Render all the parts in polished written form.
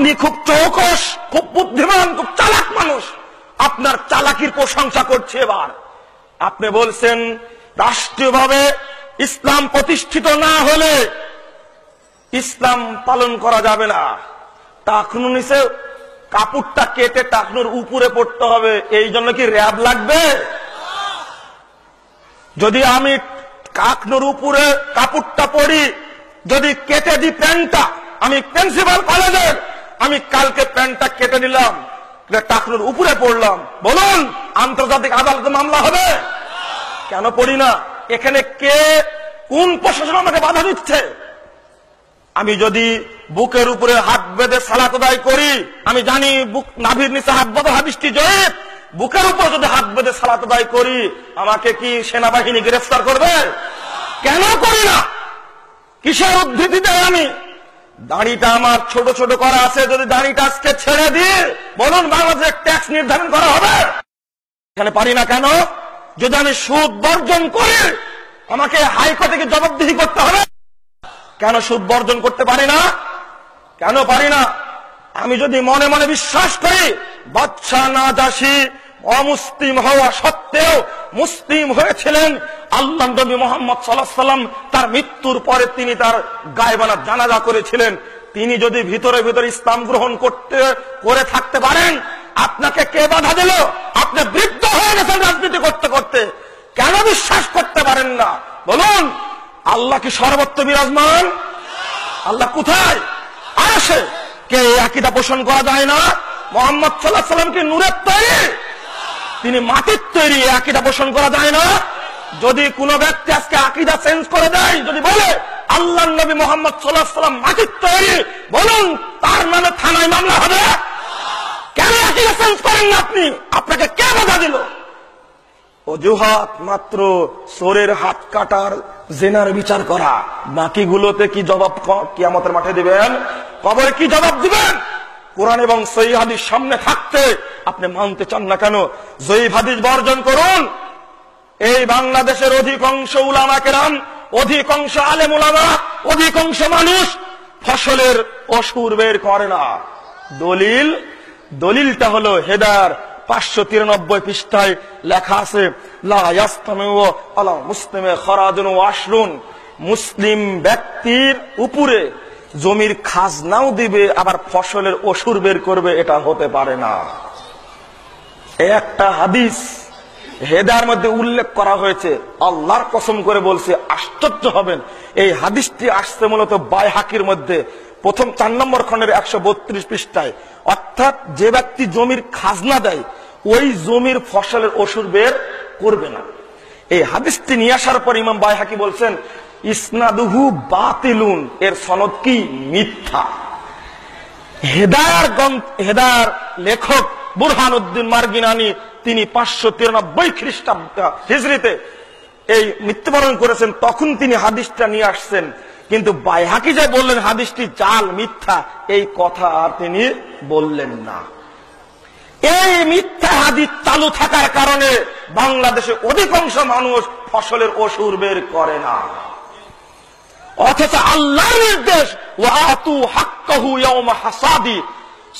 আপনি খুব চৌকস, খুব বুদ্ধিমান, খুব চালাক মানুষ, আপনার চালাকির প্রশংসা করছে। এবার আপনি বলছেন রাষ্ট্রীয়ভাবে ইসলাম প্রতিষ্ঠিত না হলে ইসলাম পালন করা যাবে না। টাকনুর নিচে কাপড়টা কেটে টাকনুর উপরে পড়তে হবে, এই জন্য কি র্যাব লাগবে? যদি আমি টাকনুর উপরে কাপড়টা পরি, যদি কেটে দিই প্যান্টটা, আমি প্রিন্সিপাল কলেজের, আমি কালকে প্যান্টটা কেটে দিলাম, টাকনুর উপরে পড়লাম, বলুন আন্তর্জাতিক আদালতে মামলা হবে? কেন পড়ি না? এখানে কে, কোন প্রশাসন আমাকে বাধা দিচ্ছে? আমি যদি বুকের উপরে হাত বেঁধে সালাত আদায় করি, আমি জানি বুক নাভির নিচে হাত বাঁধা হাদিসটি জয়ীফ, বুকের উপর যদি হাত বেঁধে সালাত আদায় করি, আমাকে কি সেনাবাহিনী গ্রেফতার করবে? কেন করি না? কিসের উদ্ধৃতি দেয় আমি? দাড়িটা আমার ছোট ছোট করা আছে, যদি দাড়িটা আজকে ছেড়ে দিই, বলুন বাংলাদেশের ট্যাক্স নির্ধারণ করা হবে? এখানে পারি না কেন? যদি আমি সুদ বর্জন করি, আমাকে হাইকোর্টে কি জবাবদিহি করতে হবে? কেন সুদ বর্জন করতে পারি না? কেন পারি না? আমি যদি মনে মনে বিশ্বাস করি বাদশা নাজাশী অমুসলিম হওয়া সত্ত্বেও মুসলিম হয়েছিলেন, আল্লাহ নবী মুহাম্মদ সাল্লাল্লাহু আলাইহি ওয়াসাল্লাম তার মৃত্যুর পরে তিনি তার গায়বানা জানাজা করেছিলেন, তিনি যদি ভিতরে ভিতরে ইসলাম গ্রহণ করে থাকতে পারেন, আপনাকে কে বাধা দিল? আপনি বৃদ্ধ হয়ে গেছেন রাজনীতি করতে করতে, কেন বিশ্বাস করতে পারেন না? বলুন আল্লাহ কি সর্বত্র বিরাজমান? আল্লাহ কোথায়? আরশে। কে আকীদা পোষণ করা যায় না? মুহাম্মদ সাল্লাল্লাহু আলাইহি ওয়াসাল্লাম কি নূরের তৈরি? তিনি মাটির তৈরি, আকীদা পোষণ করা যায় না? যদি কোন ব্যক্তি আজকে আকীদা চেঞ্জ করে দেয়, যদি বলে আল্লাহর নবী মুহাম্মদ সাল্লাল্লাহু আলাইহি ওয়াসাল্লাম মাটির তৈরি, বলুন তার নামে থানায় মামলা হবে? কেন আকীদা চেঞ্জ করেন না আপনি? আপনাকে কে বাধা দিল? অজুহাত মাত্র চোরের হাত কাটার, জেনার বিচার করা, বাকিগুলোতে কি জবাব কিয়ামতের মাঠে দিবেন? কবরে কি জবাব দিবেন? কোরআন এবং সহিহ হাদিস সামনে থাকতে আপনি মানতে চান না কেন? জয়ীফ হাদিস বর্জন করুন। এই বাংলাদেশের অধিকাংশ উলামা কেরাম, অধিকাংশ আলেম উলামা, অধিকাংশ মানুষ ফসলের অসুর বের করে না। দলিলটা হলো হেদার 593 পৃষ্ঠায় লেখা আছে, লা ইয়াস্তামিউ আলা মুসলিমে খরাজুন ওয়া আশরুন, মুসলিম ব্যক্তির উপরে জমির খাজনাও দিবে আবার ফসলের অসুর বের করবে, এটা হতে পারে না। একটা হাদিস হেদার মধ্যে উল্লেখ করা হয়েছে, আল্লাহর কসম করে বলছে আশ্চর্য হবেন, এই হাদিসটি আসছে মূলত বাইহাকির মধ্যে প্রথম 4 নম্বর খণ্ডের 132 পৃষ্ঠায়। অর্থাৎ যে ব্যক্তি জমির খাজনা দেয় ওই জমির ফসলের অসুর বের করবে না। এই হাদিসটি নিয়ে আসার পর ইমাম বাইহাকি বলছেন ইসনাদুহু বাতিলুন, এর সনদ কি? মিথ্যা। হেদার লেখক বুরহানুদ্দিন মারগিনানি তিনি 593 খ্রিস্টাব্দ হিজরিতে এই মৃত্যুবরণ করেছেন, তখন তিনি হাদিসটা নিয়ে আসছেন। কিন্তু বাইহাকি যে বললেন হাদিসটি জাল, মিথ্যা, এই কথা আর তিনি বললেন না। এই মিথ্যা হাদিস চালু থাকার কারণে বাংলাদেশে অধিকাংশ মানুষ ফসলের অসুর বের করে না। অথচ আল্লাহর নির্দেশ ওয়াতু হাক্কাহু ইয়াউমা হাসাদি,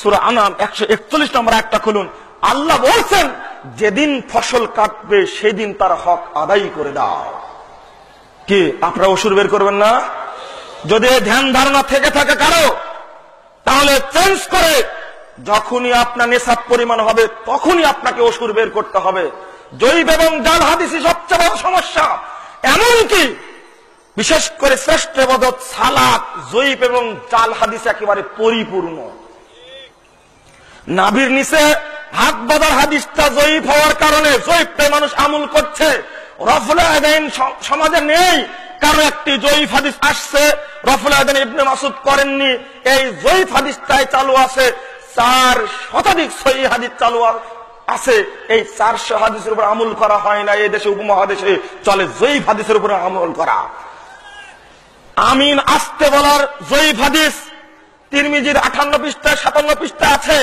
সূরা আনাম 141 নম্বর একটা খুলুন। আল্লাহ বলছেন যেদিন ফসল কাটবে সেদিন তার হক আদায় করে দাও। কি আপনারা অসুর বের করবেন না? যদি ধ্যান ধারণা থেকে থাকে কারো, তাহলে চেঞ্জ করে যখনই আপনার নেশাব পরিমাণ হবে তখনই আপনাকে অসুর বের করতে হবে। জয়ীফ এবং জাল হাদিসই সবচেয়ে বড় সমস্যা। এমনকি বিশেষ করে শ্রেষ্ঠ ইবাদত সালাত জয়ীফ এবং জাল হাদিস একেবারে পরিপূর্ণ। নাভির নিচে হাত বাঁধার হাদিসটা জয়ীফ হওয়ার কারণে জয়ীফটা মানুষ আমল করছে, রফুল আদাইন সমাজে নেই, কারণ একটি জয়ীফ হাদিস আসছে, রফুল আদাইন ইবনে মাসউদ করেননি, এই জয়ীফ হাদিসটাই চালু আছে। 4 শতাধিক সহিহ হাদিস চালু আছে, এই 400 হাদিসের উপর আমল করা হয় না। এই দেশে উপমহাদেশে চলে জয়ীফ হাদিসের উপর আমল করা। আমিন আসতে বলার জয়ীফ হাদিস তিরমিজির 58 পৃষ্ঠা 57 পৃষ্ঠা আছে,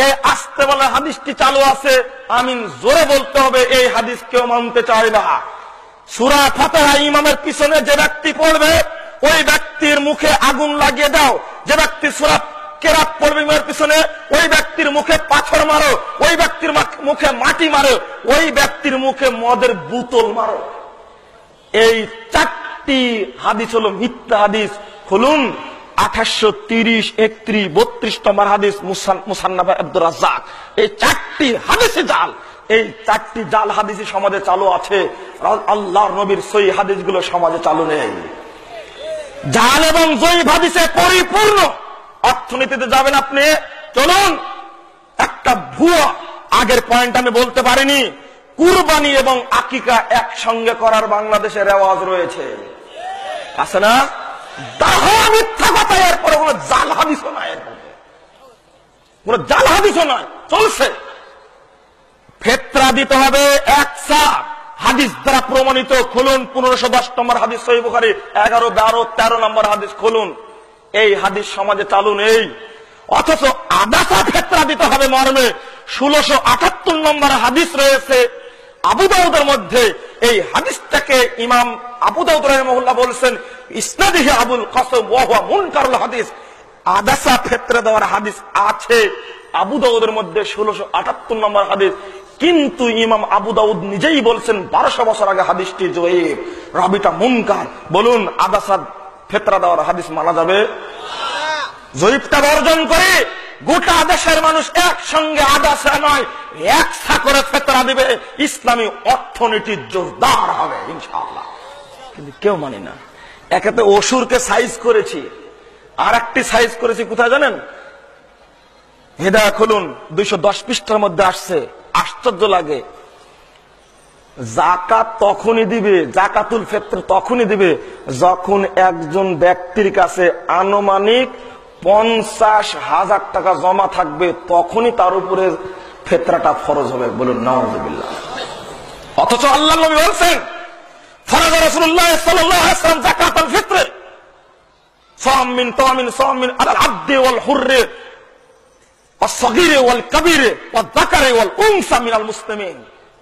এই আসতে বলার হাদিসটি চালু আছে। আমিন জোরে বলতে হবে, এই হাদিস কেউ মানতে চায় না। সূরা ফাতিহা ইমামের পিছনে যে ব্যক্তি পড়বে ওই ব্যক্তির মুখে আগুন লাগিয়ে দাও। যে ব্যক্তি সূরা কেরাত পড়বে ইমামের পিছনে, ওই ব্যক্তির মুখে পাথর মারো, ওই ব্যক্তির মুখে মাটি মারো, ওই ব্যক্তির মুখে মদের বোতল মারো। এই 4টি হাদিস হলো মিথ্যা হাদিস। খুলুন 2830, 31, 32 নম্বর হাদিস মুসান্নাফ আব্দুর রাজ্জাক। এই 4টি হাদিসে জাল। এই 4টি জাল হাদিসই সমাজে চালু আছে, আল্লাহর নবীর সহিহ হাদিসগুলো সমাজে চালু নেই। জাল এবং জয়ীফ হাদিসে পরিপূর্ণ। অর্থনীতিতে যাবেন আপনি, চলুন একটা ভুয়া, আগের পয়েন্ট আমি বলতে পারিনি, কুরবানি এবং আকিকা একসঙ্গে করার বাংলাদেশে রেওয়াজ রয়েছে, আছে না? দাহা মিথ্যা কথা, এরপরে কোন জাল হাদিসও নাই, কোন জাল হাদিসও নাই, চলছে। ফিতরা দিতে হবে একসা, হাদিস দ্বারা প্রমাণিত। খুলুন 1510 নম্বর হাদিস সহিহ বুখারী, 11, 12, 13 নম্বর হাদিস খুলুন। এই হাদিস সমাজে চালু নেই। অথচ আদাসা ফিতরা দিতে হবে মর্মে 1678 নম্বর হাদিস রয়েছে আবু দাউদের মধ্যে। এই হাদিসটাকে ইমাম আবু দাউদ রাহিমাহুল্লাহ বলেছেন ইসনাদিহি আবুল কাসম ওয়া হুয়া মুনকারুল হাদিস। আদাসা ফিতরা দেওয়ার হাদিস আছে আবু দাউদের মধ্যে 1678 নম্বর হাদিস, কিন্তু ইমাম আবু দাউদ নিজেই বলছেন 1200 বছর আগে হাদিসটি জয়ীফ, রাবিটা মুনকার। বলুন আদাসা ফিতরা দেওয়ার হাদিস মানা যাবে? জয়ীফটা বর্জন করে গোটা দেশের মানুষ একসঙ্গে আদাসা নয় একসা করে ফিতরা দিবে, ইসলামী অর্থনীতি জোরদার হবে ইনশাআল্লাহ। কিন্তু কেউ মানে না। একেতে অসুরকে সাইজ করেছি, আর একটি সাইজ করেছি কোথায় জানেন? হেদায়া খুলুন 210 পৃষ্ঠার মধ্যে আসছে। আশ্চর্য লাগে, যাকাত তখনই দিবে, যাকাতুল ফিতর তখনই দিবে যখন একজন ব্যক্তির কাছে আনুমানিক 50,000 টাকা জমা থাকবে, তখনই তার উপরে ফিতরাটা ফরজ হবে। বলুন নাউযুবিল্লাহ। অথচ আল্লাহ নবী বলেন ফরজ রাসূলুল্লাহ সাল্লাল্লাহু আলাইহি ওয়াসাল্লাম যাকাতুল ফিতর সাম মিন তামিন সাম মিন আল আবদি ওয়াল হুররি والصغير والكبير والذكر والانثى من المسلمين।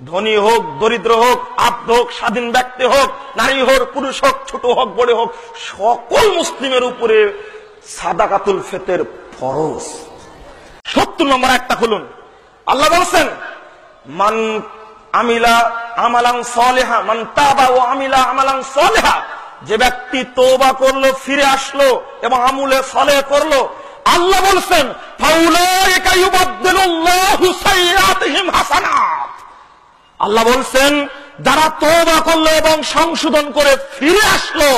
ধনী হোক, দরিদ্র হোক, আব্দ হোক, স্বাধীন ব্যক্তি হোক, নারী হোক, পুরুষ হোক, ছোট হোক, বড় হোক, সকল মুসলিমের উপরে সাদাকাতুল ফিতর ফরজ। 70 নম্বর একটা খুলুন। আল্লাহ বলেন মান আমিলা আমালান সালিহা মান তাবা ওয়া আমিলা আমালান সালিহা, যে ব্যক্তি তওবা করলো, ফিরে আসলো এবং আমলে সালেহ করলো, আল্লাহ বলছেন ফাউলাইকা ইউবাদদিলুল্লাহু সাইয়্যাতিহিম হাসানাত। আল্লাহ বলছেন যারা তওবা করলো এবং সংশোধন করে ফিরে আসলো,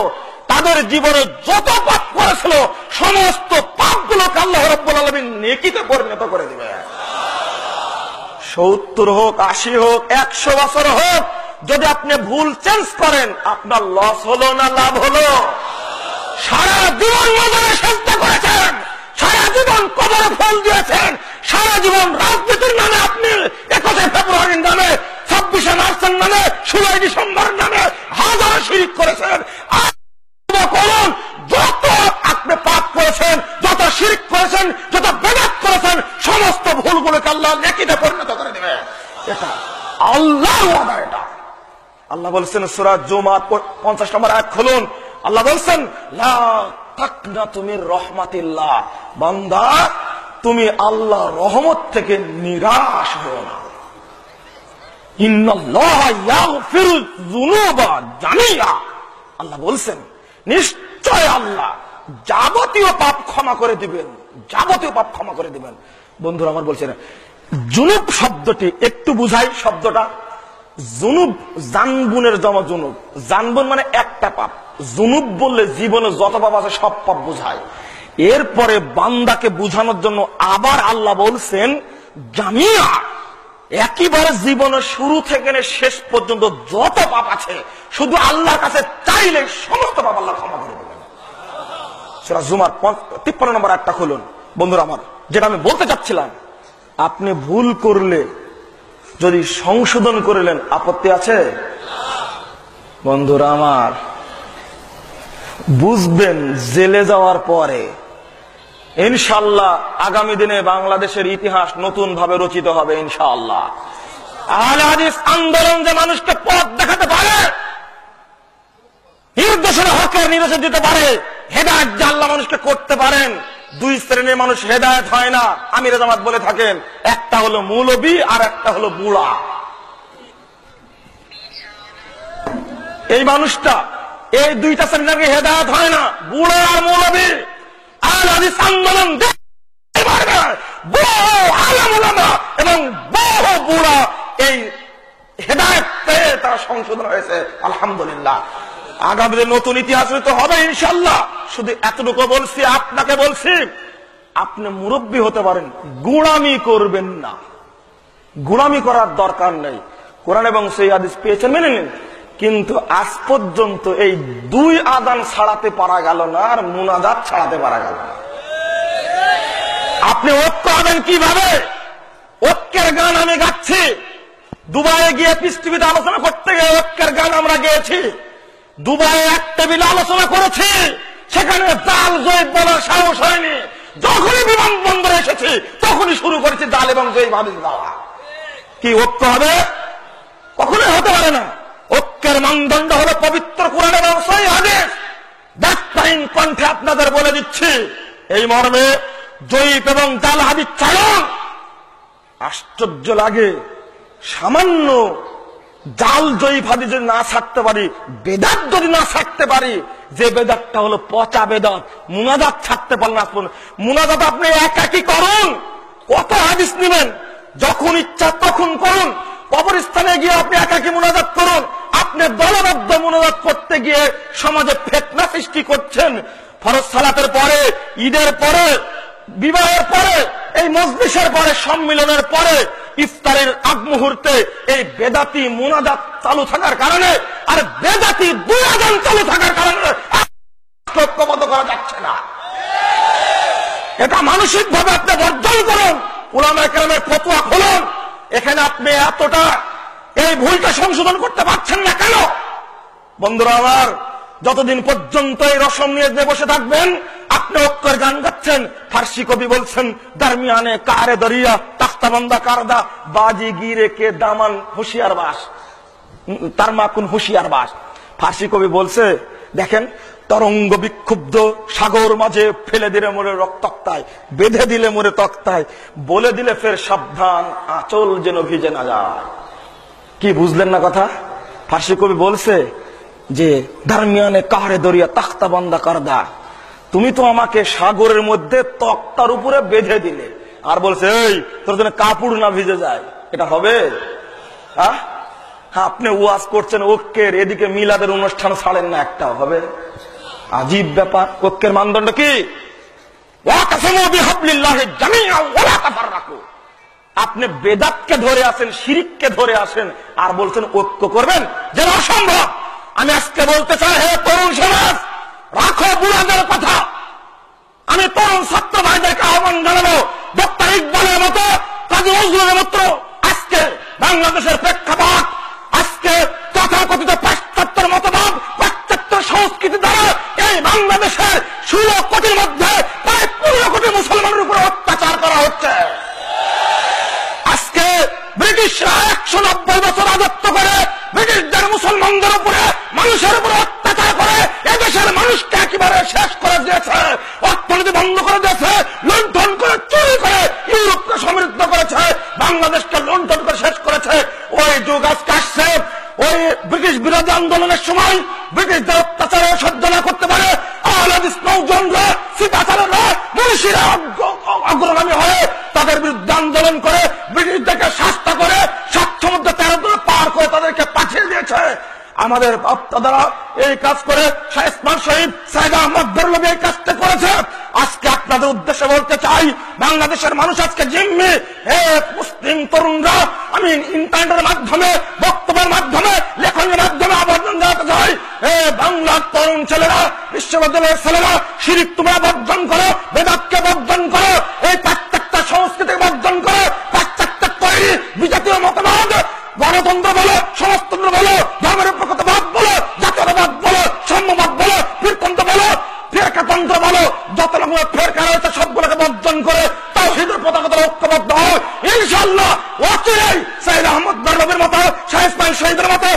তাদের জীবনে যত পাপ করেছিল সমস্ত পাপগুলোকে আল্লাহ রাব্বুল আলামিন নেকিতে পরিণত করে দিবে। 70 হোক, 80 হোক, 100 বছর হোক, যদি আপনি ভুল চেঞ্জ করেন আপনার লস হলো না লাভ হলো? সারা জীবন মাজারে সেজদা করেছেন, সারা জীবন কবরে ফল দিয়েছেন, সারা জীবন রাজনীতির নামে আপনি 21 ফেব্রুয়ারির নামে, 26 মার্চের নামে, 16 ডিসেম্বরের নামে হাজার শিরক করেছেন। করুন, যত আপনি পাপ করেছেন, যত শিরক করেছেন, যত বেদাত করেছেন, সমস্ত ভুলগুলোকে আল্লাহ নেকিতে পরিণত করে দেবে। এটা আল্লাহর ওয়াদা। এটা আল্লাহ বলেছেন সূরা জুমার 50 নম্বর আয়াত খুলুন। আল্লাহ বলেছেন লা তাকনাতু মির রাহমাতিল্লাহ, বান্দা তুমি আল্লাহর রহমত থেকে নিরাশ হও না। ইন্নাল্লাহা ইয়াগফিরুয যুনুবা জামিআ, আল্লাহ বলেন নিশ্চয় আল্লাহ যাবতীয় পাপ ক্ষমা করে দিবেন, যাবতীয় পাপ ক্ষমা করে দিবেন। বন্ধুরা আমার বলছেন জুনুব শব্দটি একটু বুঝাই। শব্দটা জুনুব জানবুনের জমা জুনুব। জানবুন মানে একটা পাপ, জুনুব বললে জীবনে যত পাপ আছে সব পাপ বুঝায়। এরপরে বান্দাকে বুঝানোর জন্য আবার আল্লাহ বলছেন জামিয়া, একেবারে জীবনের শুরু থেকে শেষ পর্যন্ত যত পাপ আছে শুধু আল্লাহর কাছে চাইলে সমস্ত পাপ আল্লাহ ক্ষমা করে দেবেন। সূরা জুমার 53 নম্বর একটা খুলুন। বন্ধুরা আমার, যেটা আমি বলতে চাচ্ছিলাম, আপনি ভুল করলে যদি সংশোধন করলেন আপত্তি আছে? বন্ধুরা আমার বুঝবেন জেলে যাওয়ার পরে ইনশাআল্লাহ আগামী দিনে বাংলাদেশের ইতিহাস নতুন ভাবে রচিত হবে ইনশাআল্লাহ। আহলে হাদিস আন্দোলন যে মানুষকে পথ দেখাতে পারে, নির্দেশনা হকের নির্দেশ দিতে পারে, হেদায়েত যে আল্লাহ মানুষকে করতে পারেন, দুই শ্রেণীর মানুষ হেদায়েত হয় না, আমিরে জামাত বলে থাকেন। একটা হলো মৌলবী আর একটা হলো বুড়া। এই মানুষটা, এই দুইটা শ্রেণীর হেদায়েত হয় না, বুড়া আর মৌলবী। আল হাদিস আন্দোলন এবং বহু বুড়া এই হেদায়েত পেয়ে তারা সংশোধন হয়েছে, আলহামদুলিল্লাহ। আগামীতে নতুন ইতিহাস তো হবে ইনশাল্লাহ। শুধু এতটুকু বলছি, আপনাকে বলছি, আপনি মুরব্বী হতে পারেন, গোলামি করবেন না। গোলামি করার দরকার নেই। কোরআন এবং সেই হাদিস পেয়েছেন, মেনে নিন। কিন্তু আজ পর্যন্ত এই দুই আযান ছাড়াতে পারা গেল না, আর মুনাজাত ছাড়াতে পারা গেল না। আপনি ঐক্য হবেন কিভাবে? ঐক্যের গান আমি গাচ্ছি। দুবাইয়ে গিয়ে পিস টিভিতে আলোচনা করতে গিয়ে ঐক্যের গান আমরা গেয়েছি। দুবাইয়ে এক টেবিলে আলোচনা করেছি, সেখানে জাল জয়ীব বলার সাহস হয়নি। যখনই বিমানবন্দরে এসেছি তখনই শুরু করেছি জাল এবং জয়ীব হাদিস দেওয়া। কি ঐক্য হবে? কখনোই হতে পারে না। ঐক্যের মানদণ্ড হলো পবিত্র কোরআন এবং সহিহ হাদিস। ডাক্তারিন কণ্ঠে আপনাদের বলে দিচ্ছি, এই মর্মে জয়ীব এবং জাল হাদিস ছাড়ুন। আশ্চর্য লাগে, সামান্য জাল জয়ীব হাদিস যদি না ছাড়তে পারি, বেদাত যদি না ছাড়তে পারি, যে বেদাতটা হলো পচা বেদাত, মুনাজাত ছাড়তে পারলেন না। মুনাজাত আপনি একাকি করুন, কত হাদিস নেবেন? যখন ইচ্ছা তখন করুন। কবরস্থানে গিয়ে আপনি একাকি মুনাজাত করুন। আপনি দলবদ্ধ মুনাজাত করতে গিয়ে সমাজে ফিতনা সৃষ্টি করছেন। ফরজ সালাতের পরে, ঈদের পরে, বিবাহের পরে, এই মজলিসের পরে, সম্মিলনের পরে, ইফতারের আগ মুহূর্তে এই বেদাতি মুনাজাত চালু থাকার কারণে আর বেদাতি দুই আযান চালু থাকার কারণে ঐক্যবদ্ধ করা যাচ্ছে না। এটা মানসিক ভাবে আপনি বর্জন করুন। উলামায়ে কেরামের ফতোয়া খুলুন। এখানে আপনি এতটা এই ভুলটা সংশোধন করতে পারছেন না কেন? বন্ধুরা আমার, যতদিন পর্যন্ত এই রসম নিয়ে বসে থাকবেন, আপনি ঐক্যের গান গাচ্ছেন। ফার্সি কবি বলছেন, দারমিয়ানে কারে দরিয়া তাখতাবন্দা কারদা বাজি গিরে কে দামান হুশিয়ার বাস, তার মাকুন হুশিয়ার বাস। ফার্সি কবি বলছে, দেখেন, তরঙ্গ বিক্ষুব্ধ সাগর মাঝে ফেলে দিলে মোরে রক্তাক্তায়, বেঁধে দিলে মোরে তক্তায়, বলে দিলে ফের সাবধান আঁচল যেন ভিজে না যায়। কি বুঝলেন না কথা? ফার্সি কবি বলছে যে দারমিয়ানে কারে দরিয়া তাখতাবন্দা কারদা, তুমি তো আমাকে সাগরের মধ্যে তক্তার উপরে বেঁধে দিলে, আর বলছে এই তোর জন্য কাপড় না ভিজে যায়। এটা হবে? হ্যাঁ, আপনি ওয়াজ করছেন ঐক্যের, এদিকে মিলাদের অনুষ্ঠান ছাড়েন না, একটা হবে? আজীব ব্যাপার। ঐক্যের মানদণ্ড কি? আপনি বেদাতকে ধরে আসেন, শিরিককে ধরে আসেন, আর বলছেন ঐক্য করবেন, যেন অসম্ভব। আমি আজকে বলতে চাই, হে তরুণ সমাজ, রাখো বুড়াদের কথা। আমি তরুণ ছাত্র ভাইদেরকে আহ্বান জানাবো, ডক্টর ইকবালের মতো, কাজী নজরুলের মতো আজকে বাংলাদেশের প্রেক্ষাপট, আজকে তথাকথিত পাশ্চাত্যের মতবাদ, পাশ্চাত্য সংস্কৃতি দ্বারা এই বাংলাদেশের 16 কোটির মধ্যে প্রায় 15 কোটি মুসলমানের উপর অত্যাচার করা হচ্ছে। আজকে ব্রিটিশরা 190 বছর রাজত্ব করে ব্রিটিশদের মুসলমানদের উপরে, মানুষের উপরে অত্যাচার করে এদেশের মানুষকে একেবারে শেষ করে দিয়েছে, অর্থনীতি বন্ধ করে দিয়েছে, লুণ্ঠন করে, চুরি করে ইউরোপকে সমৃদ্ধ করেছে, বাংলাদেশকে লুণ্ঠন করে শেষ করেছে। ওই যুগ আজকে আসছে। ওই ব্রিটিশ বিরোধী আন্দোলনের সময় ব্রিটিশদের অত্যাচারে সহ্য না করতে পারে আহলে হাদিস নওজওয়ানরা, সিপাহীরা, মুন্সিরা অগ্রগামী হয়ে তাদের বিরুদ্ধে আন্দোলন করে ব্রিটিশদেরকে শাস্তি করে 7 সমুদ্র 13 দূরে পার করে তাদেরকে পাঠিয়ে দিয়েছে। আমাদের বাপ-দাদারা এই কাজ করে, শাহ ইসমাইল শহীদ, সাইদ আহমদ বেরলভী এই কাজটা করেছে। আজকে আপনাদের উদ্দেশ্যে বলতে চাই, বাংলাদেশের মানুষ আজকে জিম্মি। হে মুসলিম তরুণরা, আমি ইন্টারনেটের মাধ্যমে, বক্তব্যের মাধ্যমে, লেখনের মাধ্যমে আবেদন জানাতে চাই, হে বাংলার তরুণ ছেলেরা, বিশ্ববিদ্যালয়ের ছেলেরা, শিরিক তোমরা বর্জন করো, বেদাতকে বর্জন করো, এই পাশ্চাত্য সংস্কৃতি বর্জন করো, পাশ্চাত্যের তৈরি বিজাতীয় মতবাদ, গণতন্ত্র বলো, সমাজতন্ত্র বলো, ধর্মের প্রকৃতবাদ বলো, জাতীয়তাবাদ বলো, সাম্যবাদ বলো, ফিরতন্ত্র বলো, ফেরকাতন্ত্র বলো, যত রকমের ফেরকা রয়েছে সবগুলোকে বর্জন করে তাওহীদের পতাকাতে ঐক্যবদ্ধ হয়। ইনশাআল্লাহ অচিরেই সাইদ আহমদ বেরলভীর মতো, শাহ ইসমাইল শহীদের মতো